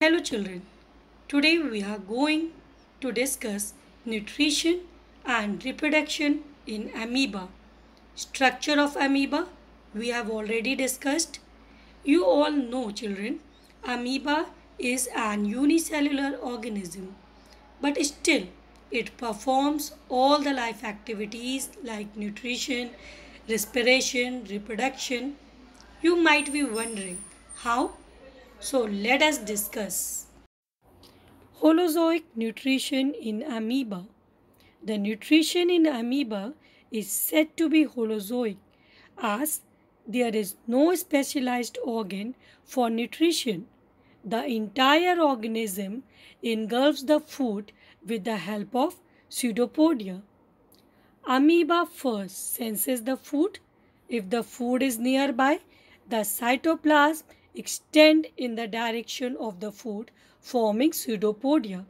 Hello children, today we are going to discuss nutrition and reproduction in amoeba. Structure of amoeba we have already discussed. You all know children, amoeba is an unicellular organism, but still it performs all the life activities like nutrition, respiration, reproduction. You might be wondering how? So let us discuss. Holozoic nutrition in amoeba. The nutrition in amoeba is said to be holozoic as there is no specialized organ for nutrition. The entire organism engulfs the food with the help of pseudopodia. Amoeba first senses the food. If the food is nearby, the cytoplasm extends in the direction of the food, forming pseudopodia.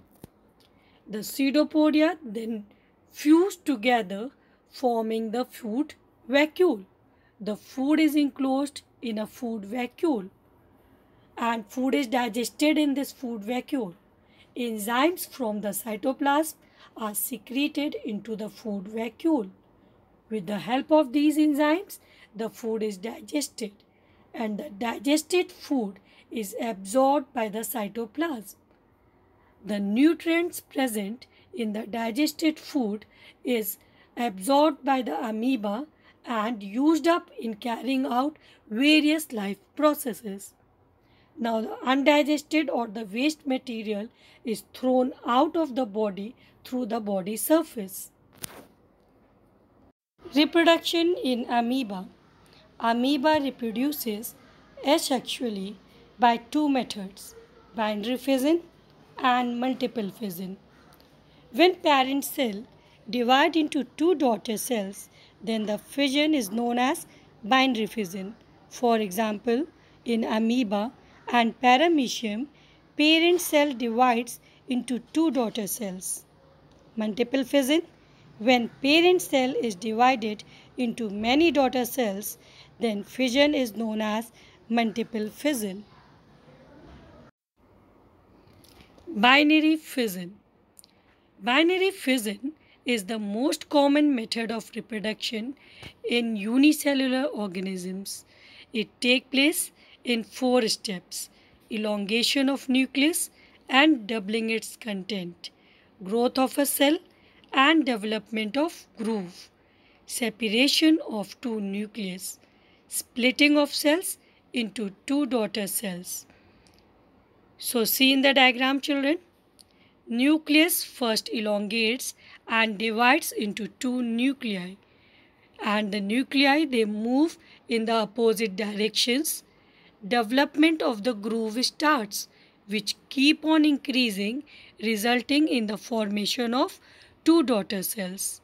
The pseudopodia then fuse together, forming the food vacuole. The food is enclosed in a food vacuole, and food is digested in this food vacuole. Enzymes from the cytoplasm are secreted into the food vacuole. With the help of these enzymes, the food is digested, and the digested food is absorbed by the cytoplasm. The nutrients present in the digested food is absorbed by the amoeba and used up in carrying out various life processes. Now the undigested or the waste material is thrown out of the body through the body surface. Reproduction in amoeba. Amoeba reproduces asexually by two methods, binary fission and multiple fission. When parent cell divide into two daughter cells, then the fission is known as binary fission. For example, in amoeba and paramecium, parent cell divides into two daughter cells. Multiple fission. When parent cell is divided into many daughter cells, then fission is known as multiple fission. Binary fission. Binary fission is the most common method of reproduction in unicellular organisms. It takes place in 4 steps: elongation of nucleus and doubling its content, growth of a cell and development of groove, separation of two nucleus, splitting of cells into two daughter cells. So see in the diagram children, nucleus first elongates and divides into two nuclei, and the nuclei they move in the opposite directions. Development of the groove starts, which keep on increasing, resulting in the formation of two daughter cells.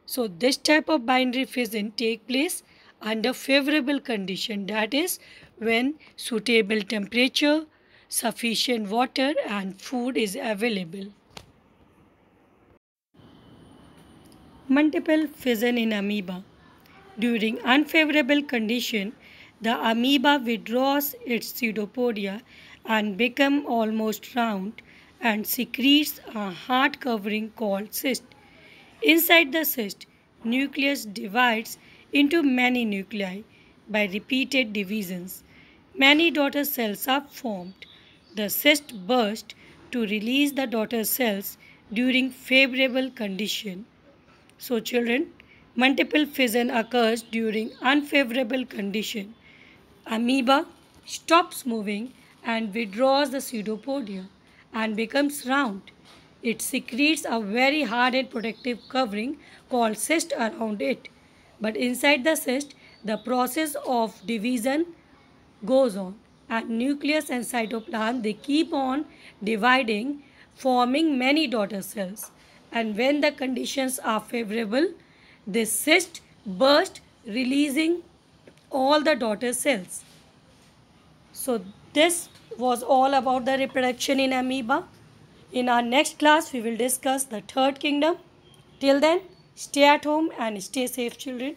So this type of binary fission take place under favorable condition, that is when suitable temperature, sufficient water and food is available. Multiple fission in amoeba. During unfavorable condition, the amoeba withdraws its pseudopodia and becomes almost round and secretes a hard covering called cyst. Inside the cyst, nucleus divides into many nuclei by repeated divisions. Many daughter cells are formed. The cyst bursts to release the daughter cells during favorable condition. So children, multiple fission occurs during unfavorable condition. Amoeba stops moving and withdraws the pseudopodia and becomes round. It secretes a very hard and protective covering called cyst around it. But inside the cyst, the process of division goes on, and nucleus and cytoplasm they keep on dividing, forming many daughter cells. And when the conditions are favorable, this cyst bursts, releasing all the daughter cells. So this was all about the reproduction in amoeba. In our next class, we will discuss the third kingdom. Till then, stay at home and stay safe, children.